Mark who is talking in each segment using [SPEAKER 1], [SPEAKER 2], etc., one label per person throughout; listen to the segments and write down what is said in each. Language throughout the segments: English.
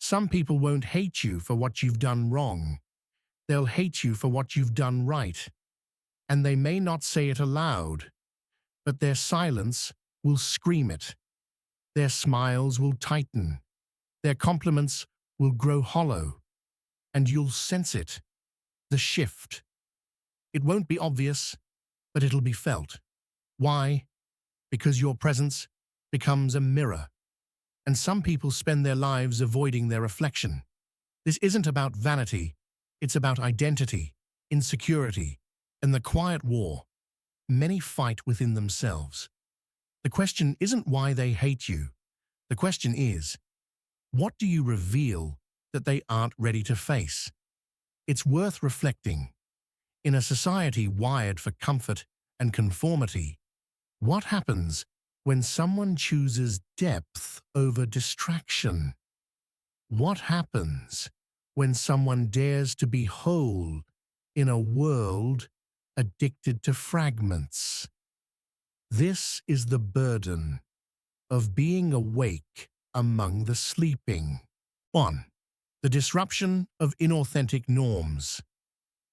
[SPEAKER 1] Some people won't hate you for what you've done wrong. They'll hate you for what you've done right. And they may not say it aloud, but their silence will scream it. Their smiles will tighten. Their compliments will grow hollow. And you'll sense it, the shift. It won't be obvious, but it'll be felt. Why? Because your presence becomes a mirror. And some people spend their lives avoiding their reflection. This isn't about vanity. It's about identity, insecurity, and the quiet war many fight within themselves. The question isn't why they hate you. The question is, what do you reveal that they aren't ready to face? It's worth reflecting. In a society wired for comfort and conformity, what happens when someone chooses depth over distraction? What happens when someone dares to be whole in a world addicted to fragments? This is the burden of being awake among the sleeping. 1. The disruption of inauthentic norms.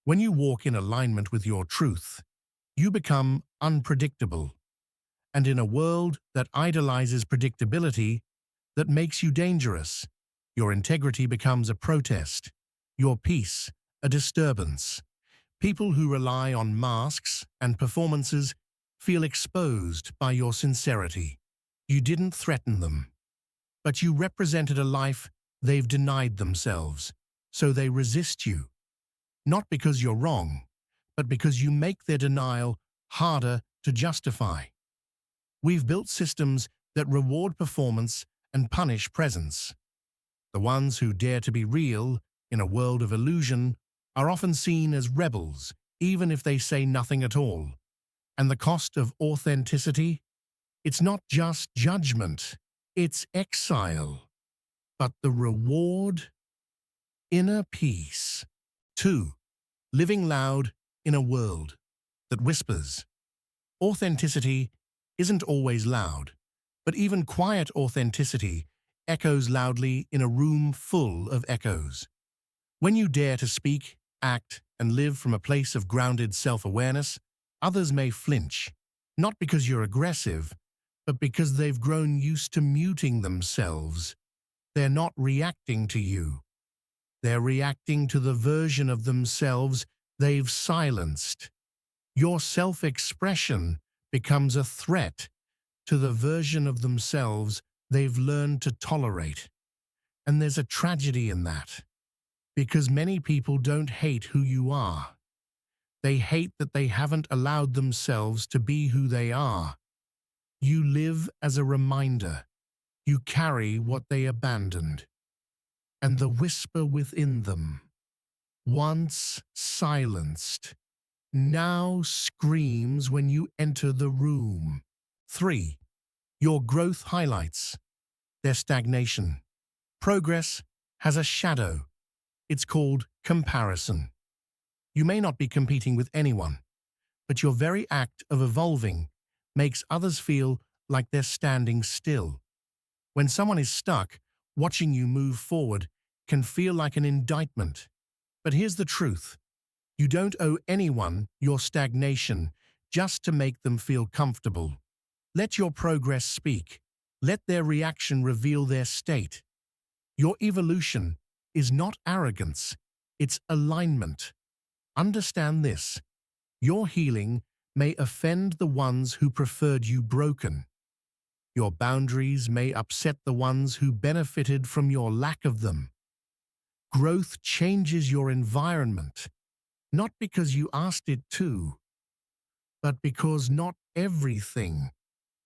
[SPEAKER 1] When you walk in alignment with your truth, you become unpredictable. And in a world that idolizes predictability, that makes you dangerous, your integrity becomes a protest, your peace a disturbance. People who rely on masks and performances feel exposed by your sincerity. You didn't threaten them, but you represented a life they've denied themselves, so they resist you. Not because you're wrong, but because you make their denial harder to justify. We've built systems that reward performance and punish presence. The ones who dare to be real in a world of illusion are often seen as rebels, even if they say nothing at all. And the cost of authenticity? It's not just judgment, it's exile. But the reward? Inner peace. 2. Living loud in a world that whispers. Authenticity isn't always loud, but even quiet authenticity echoes loudly in a room full of echoes. When you dare to speak, act, and live from a place of grounded self-awareness, others may flinch, not because you're aggressive, but because they've grown used to muting themselves. They're not reacting to you. They're reacting to the version of themselves they've silenced. Your self-expression becomes a threat to the version of themselves they've learned to tolerate. And there's a tragedy in that, because many people don't hate who you are. They hate that they haven't allowed themselves to be who they are. You live as a reminder. You carry what they abandoned. And the whisper within them, once silenced, now screams when you enter the room. 3. Your growth highlights their stagnation. Progress has a shadow. It's called comparison. You may not be competing with anyone, but your very act of evolving makes others feel like they're standing still. When someone is stuck, watching you move forward can feel like an indictment. But here's the truth. You don't owe anyone your stagnation just to make them feel comfortable. Let your progress speak. Let their reaction reveal their state. Your evolution is not arrogance, it's alignment. Understand this. Your healing may offend the ones who preferred you broken. Your boundaries may upset the ones who benefited from your lack of them. Growth changes your environment, not because you asked it to, but because not everything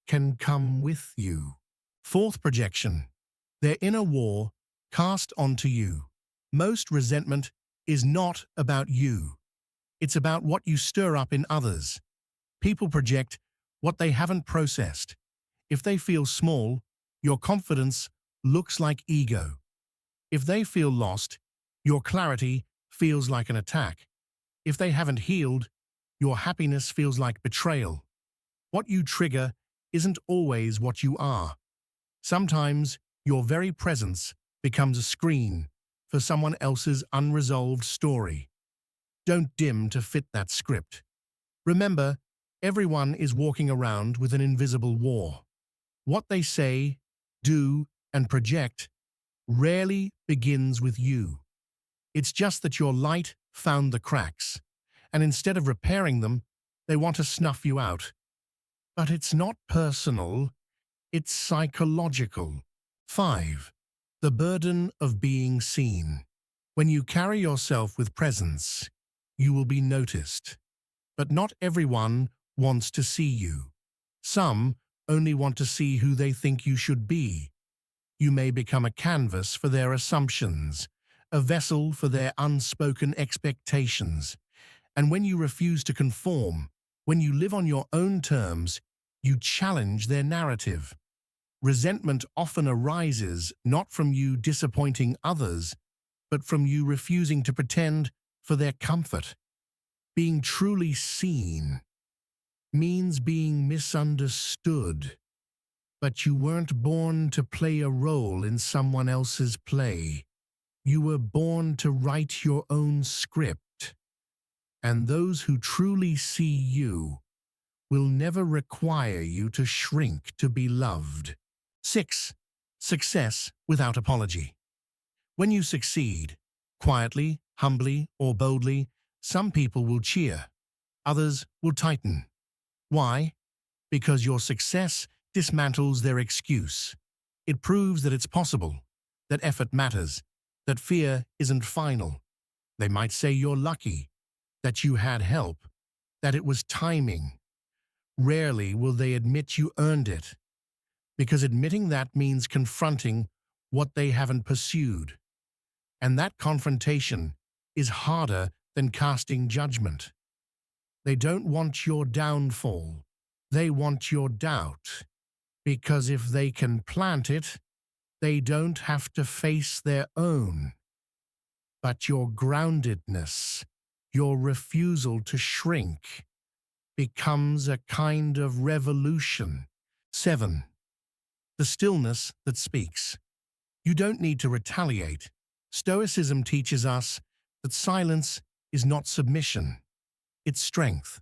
[SPEAKER 1] can come with you. 4th projection. Their inner war cast onto you. Most resentment is not about you. It's about what you stir up in others. People project what they haven't processed. If they feel small, your confidence looks like ego. If they feel lost, your clarity feels like an attack. If they haven't healed, your happiness feels like betrayal. What you trigger isn't always what you are. Sometimes your very presence becomes a screen for someone else's unresolved story. Don't dim to fit that script. Remember, everyone is walking around with an invisible war. What they say, do, and project rarely begins with you. It's just that your light found the cracks, and instead of repairing them, they want to snuff you out. But it's not personal, it's psychological. 5. The burden of being seen. When you carry yourself with presence, you will be noticed. But not everyone wants to see you. Some only want to see who they think you should be. You may become a canvas for their assumptions, a vessel for their unspoken expectations. And when you refuse to conform, when you live on your own terms, you challenge their narrative. Resentment often arises not from you disappointing others, but from you refusing to pretend for their comfort. Being truly seen means being misunderstood, but you weren't born to play a role in someone else's play. You were born to write your own script, and those who truly see you will never require you to shrink to be loved. 6. Success without apology. When you succeed, quietly, humbly, or boldly, some people will cheer, others will tighten. Why? Because your success dismantles their excuse. It proves that it's possible, that effort matters, that fear isn't final. They might say you're lucky, that you had help, that it was timing. Rarely will they admit you earned it, because admitting that means confronting what they haven't pursued. And that confrontation is harder than casting judgment. They don't want your downfall. They want your doubt. Because if they can plant it, they don't have to face their own. But your groundedness, your refusal to shrink, becomes a kind of revolution. 7. The stillness that speaks. You don't need to retaliate. Stoicism teaches us that silence is not submission, it's strength.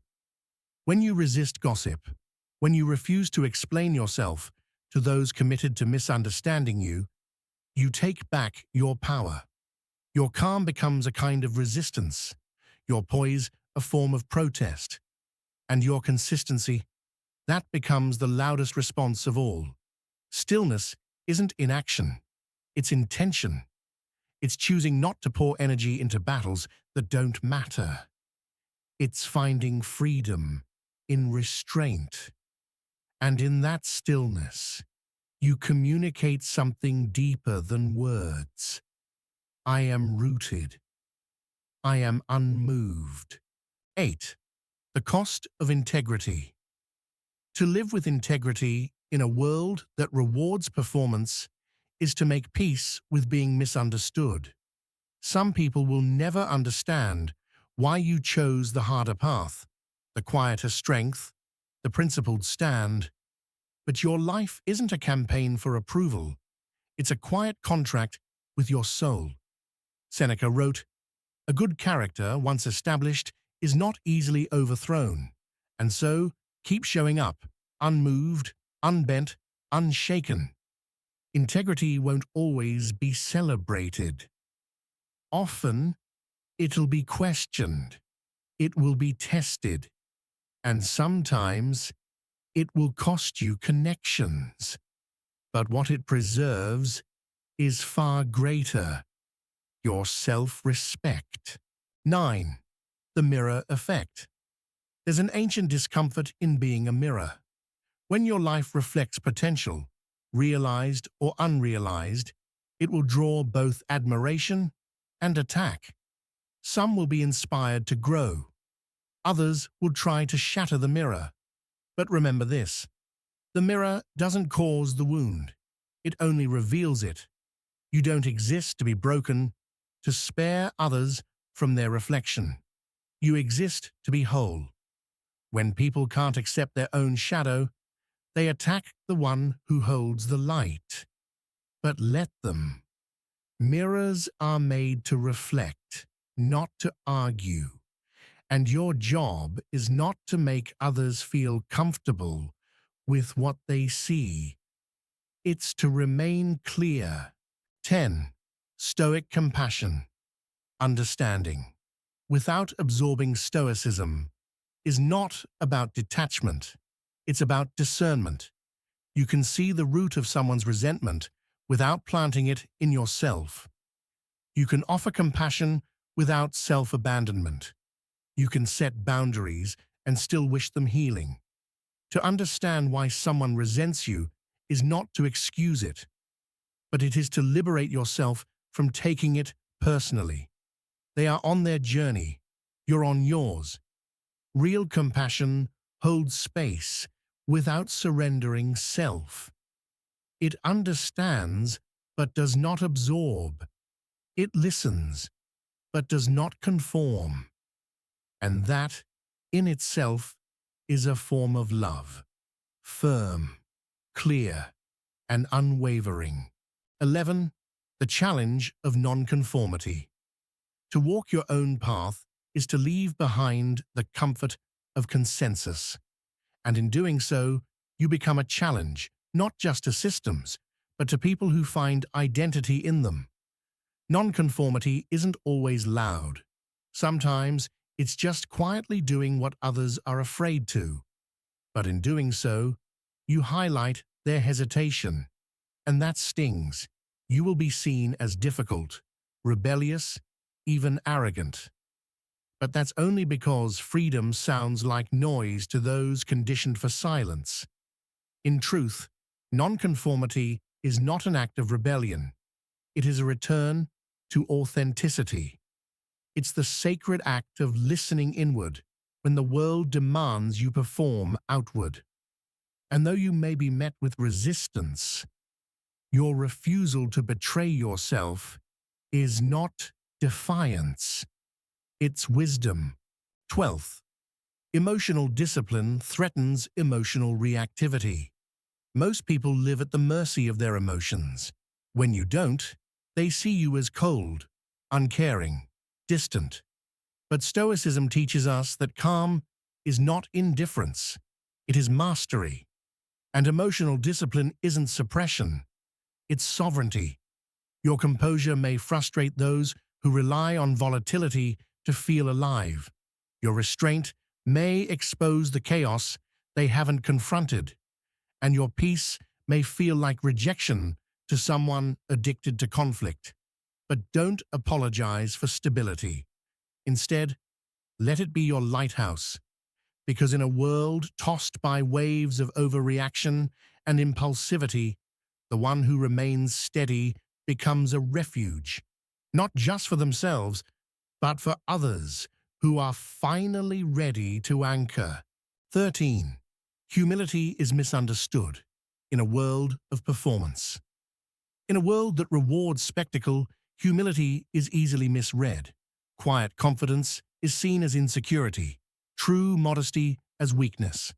[SPEAKER 1] When you resist gossip, when you refuse to explain yourself to those committed to misunderstanding you, you take back your power. Your calm becomes a kind of resistance, your poise a form of protest, and your consistency, that becomes the loudest response of all. Stillness isn't inaction, it's intention. It's choosing not to pour energy into battles that don't matter. It's finding freedom in restraint. And in that stillness, you communicate something deeper than words. I am rooted. I am unmoved. 8. The cost of integrity. To live with integrity in a world that rewards performance is to make peace with being misunderstood. Some people will never understand why you chose the harder path, the quieter strength, the principled stand. But your life isn't a campaign for approval. It's a quiet contract with your soul. Seneca wrote, "A good character, once established, is not easily overthrown, and so keep showing up, unmoved, unbent, unshaken." Integrity won't always be celebrated. Often, it'll be questioned, it will be tested, and sometimes it will cost you connections. But what it preserves is far greater: your self-respect. 9. The mirror effect. There's an ancient discomfort in being a mirror. When your life reflects potential, realized or unrealized, it will draw both admiration and attack. Some will be inspired to grow. Others will try to shatter the mirror. But remember this: the mirror doesn't cause the wound. It only reveals it. You don't exist to be broken, to spare others from their reflection. You exist to be whole. When people can't accept their own shadow, they attack the one who holds the light. But let them. Mirrors are made to reflect, not to argue. And your job is not to make others feel comfortable with what they see. It's to remain clear. 10. Stoic compassion. Understanding, without absorbing Stoicism, is not about detachment. It's about discernment. You can see the root of someone's resentment without planting it in yourself. You can offer compassion without self-abandonment. You can set boundaries and still wish them healing. To understand why someone resents you is not to excuse it, but it is to liberate yourself from taking it personally. They are on their journey. You're on yours. Real compassion holds space without surrendering self. It understands but does not absorb. It listens but does not conform. And that, in itself, is a form of love. Firm, clear, and unwavering. 11. The challenge of nonconformity. To walk your own path is to leave behind the comfort of consensus. And in doing so, you become a challenge, not just to systems, but to people who find identity in them. Nonconformity isn't always loud. Sometimes it's just quietly doing what others are afraid to. But in doing so, you highlight their hesitation. And that stings. You will be seen as difficult, rebellious, even arrogant. But that's only because freedom sounds like noise to those conditioned for silence. In truth, nonconformity is not an act of rebellion. It is a return to authenticity. It's the sacred act of listening inward when the world demands you perform outward. And though you may be met with resistance, your refusal to betray yourself is not defiance. It's wisdom. 12th, emotional discipline threatens emotional reactivity. Most people live at the mercy of their emotions. When you don't, they see you as cold, uncaring, distant. But Stoicism teaches us that calm is not indifference, it is mastery. And emotional discipline isn't suppression, it's sovereignty. Your composure may frustrate those who rely on volatility to feel alive. Your restraint may expose the chaos they haven't confronted, and your peace may feel like rejection to someone addicted to conflict. But don't apologize for stability. Instead, let it be your lighthouse, because in a world tossed by waves of overreaction and impulsivity, the one who remains steady becomes a refuge, not just for themselves, but for others who are finally ready to anchor. 13. Humility is misunderstood in a world of performance. In a world that rewards spectacle, humility is easily misread. Quiet confidence is seen as insecurity, true modesty as weakness.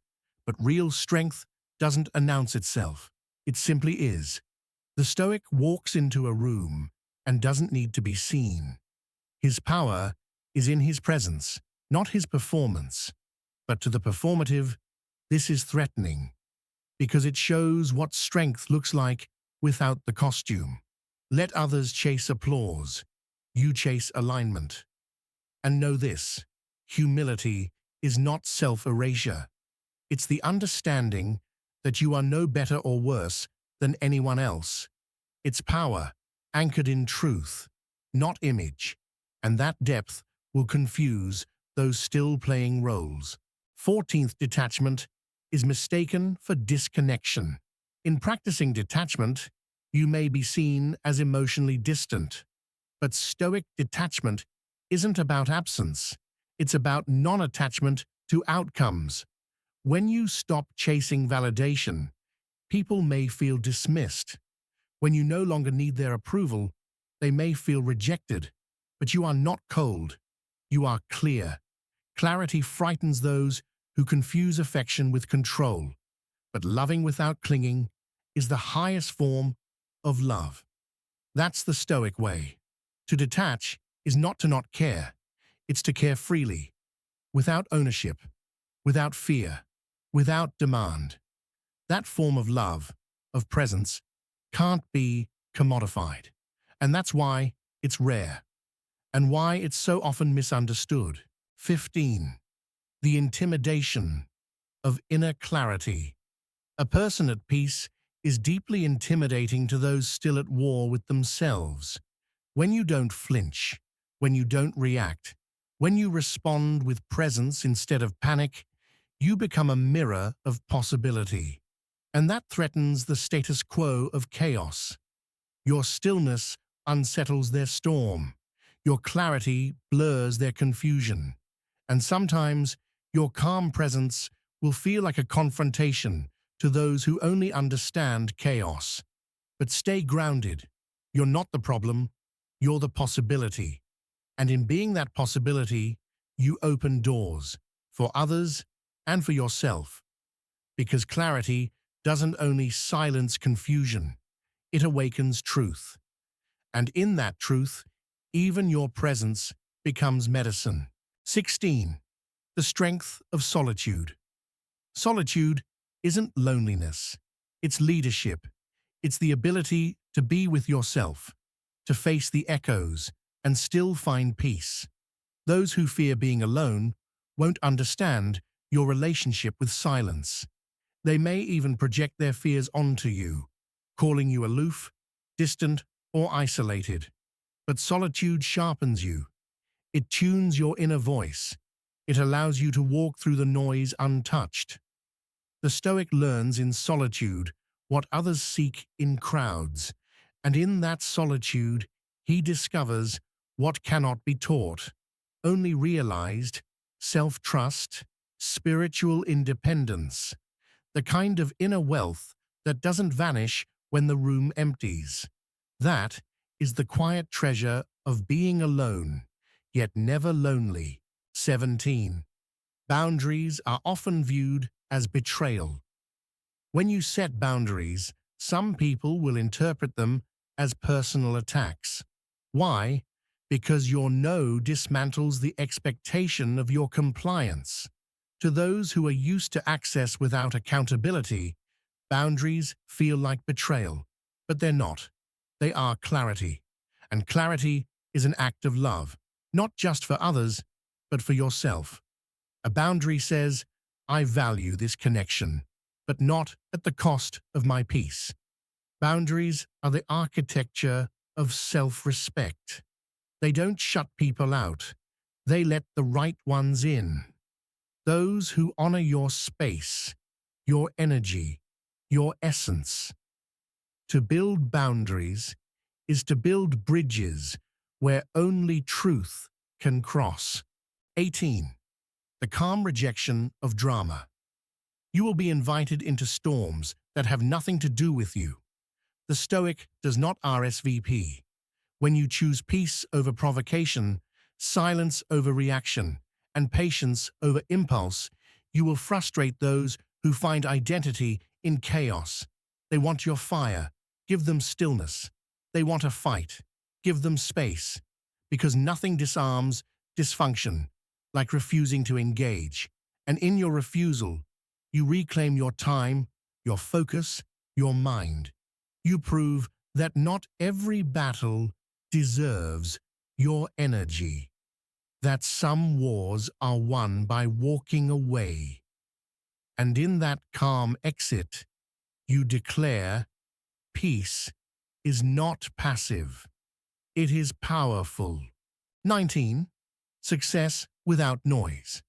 [SPEAKER 1] But real strength doesn't announce itself. It simply is. The Stoic walks into a room and doesn't need to be seen. His power is in his presence, not his performance. But to the performative, this is threatening, because it shows what strength looks like without the costume. Let others chase applause. You chase alignment. And know this, humility is not self-erasure. It's the understanding that you are no better or worse than anyone else. It's power, anchored in truth, not image, and that depth will confuse those still playing roles. 14th, detachment is mistaken for disconnection. In practicing detachment, you may be seen as emotionally distant. But Stoic detachment isn't about absence. It's about non-attachment to outcomes. When you stop chasing validation, people may feel dismissed. When you no longer need their approval, they may feel rejected. But you are not cold. You are clear. Clarity frightens those who confuse affection with control. But loving without clinging is the highest form of love. That's the Stoic way. To detach is not to not care. It's to care freely, without ownership, without fear, without demand. That form of love, of presence, can't be commodified. And that's why it's rare, and why it's so often misunderstood. 15. The intimidation of inner clarity. A person at peace is deeply intimidating to those still at war with themselves. When you don't flinch, when you don't react, when you respond with presence instead of panic, you become a mirror of possibility. And that threatens the status quo of chaos. Your stillness unsettles their storm. Your clarity blurs their confusion. And sometimes your calm presence will feel like a confrontation to those who only understand chaos. But stay grounded. You're not the problem, you're the possibility. And in being that possibility, you open doors for others and for yourself. Because clarity doesn't only silence confusion, it awakens truth. And in that truth, even your presence becomes medicine. 16. The strength of solitude. Solitude isn't loneliness, it's leadership. It's the ability to be with yourself, to face the echoes, and still find peace. Those who fear being alone won't understand your relationship with silence. They may even project their fears onto you, calling you aloof, distant, or isolated. But solitude sharpens you. It tunes your inner voice. It allows you to walk through the noise untouched. The Stoic learns in solitude what others seek in crowds, and in that solitude he discovers what cannot be taught, only realized: self-trust, spiritual independence, the kind of inner wealth that doesn't vanish when the room empties. That is the quiet treasure of being alone, yet never lonely. 17. Boundaries are often viewed as betrayal. When you set boundaries, some people will interpret them as personal attacks. Why? Because your no dismantles the expectation of your compliance. To those who are used to access without accountability, boundaries feel like betrayal, but they're not. They are clarity. And clarity is an act of love, not just for others, but for yourself. A boundary says, I value this connection, but not at the cost of my peace. Boundaries are the architecture of self-respect. They don't shut people out. They let the right ones in. Those who honor your space, your energy, your essence. To build boundaries is to build bridges where only truth can cross. 18. The calm rejection of drama. You will be invited into storms that have nothing to do with you. The Stoic does not RSVP. When you choose peace over provocation, silence over reaction, and patience over impulse, you will frustrate those who find identity in chaos. They want your fire. Give them stillness. They want a fight. Give them space. Because nothing disarms dysfunction like refusing to engage. And in your refusal, you reclaim your time, your focus, your mind. You prove that not every battle deserves your energy. That some wars are won by walking away. And in that calm exit, you declare, peace is not passive. It is powerful. 19. Success without noise.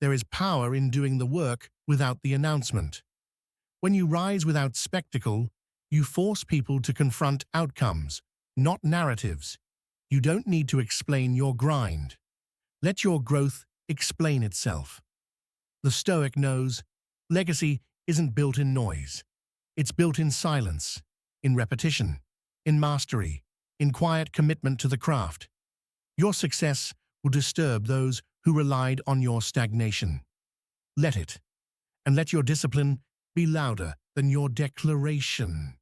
[SPEAKER 1] There is power in doing the work without the announcement. When you rise without spectacle, you force people to confront outcomes, not narratives. You don't need to explain your grind. Let your growth explain itself. The Stoic knows legacy isn't built in noise. It's built in silence, in repetition, in mastery, in quiet commitment to the craft. Your success will disturb those who relied on your stagnation. Let it, and let your discipline be louder than your declaration.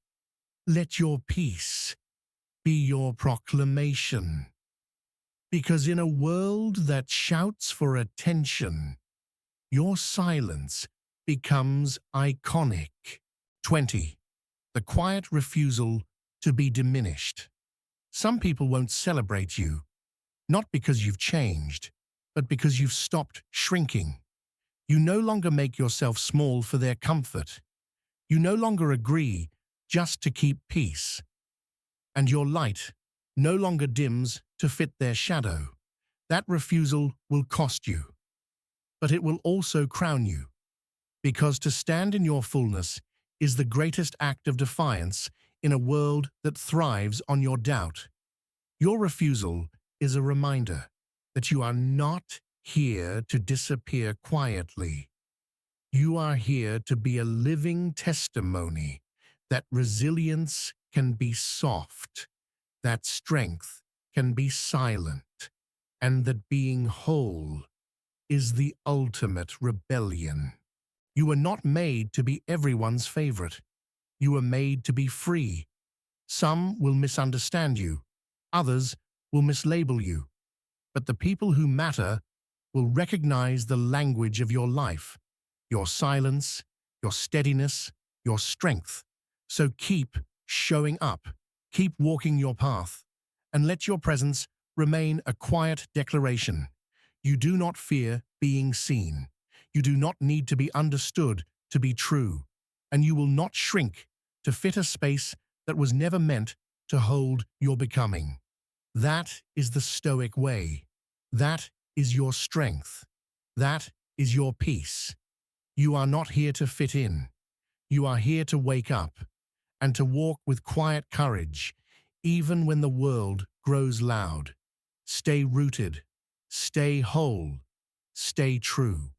[SPEAKER 1] Let your peace be your proclamation. Because in a world that shouts for attention, your silence becomes iconic. 20. The quiet refusal to be diminished. Some people won't celebrate you, not because you've changed, but because you've stopped shrinking. You no longer make yourself small for their comfort. You no longer agree just to keep peace. And your light no longer dims to fit their shadow. That refusal will cost you, but it will also crown you, because to stand in your fullness is the greatest act of defiance in a world that thrives on your doubt. Your refusal is a reminder that you are not here to disappear quietly. You are here to be a living testimony that resilience can be soft, that strength can be silent, and that being whole is the ultimate rebellion. You were not made to be everyone's favorite. You were made to be free. Some will misunderstand you. Others will mislabel you. But the people who matter will recognize the language of your life, your silence, your steadiness, your strength. So keep showing up, keep walking your path, and let your presence remain a quiet declaration. You do not fear being seen. You do not need to be understood to be true, and you will not shrink to fit a space that was never meant to hold your becoming. That is the Stoic way. That is your strength. That is your peace. You are not here to fit in. You are here to wake up and to walk with quiet courage, even when the world grows loud. Stay rooted, stay whole, stay true.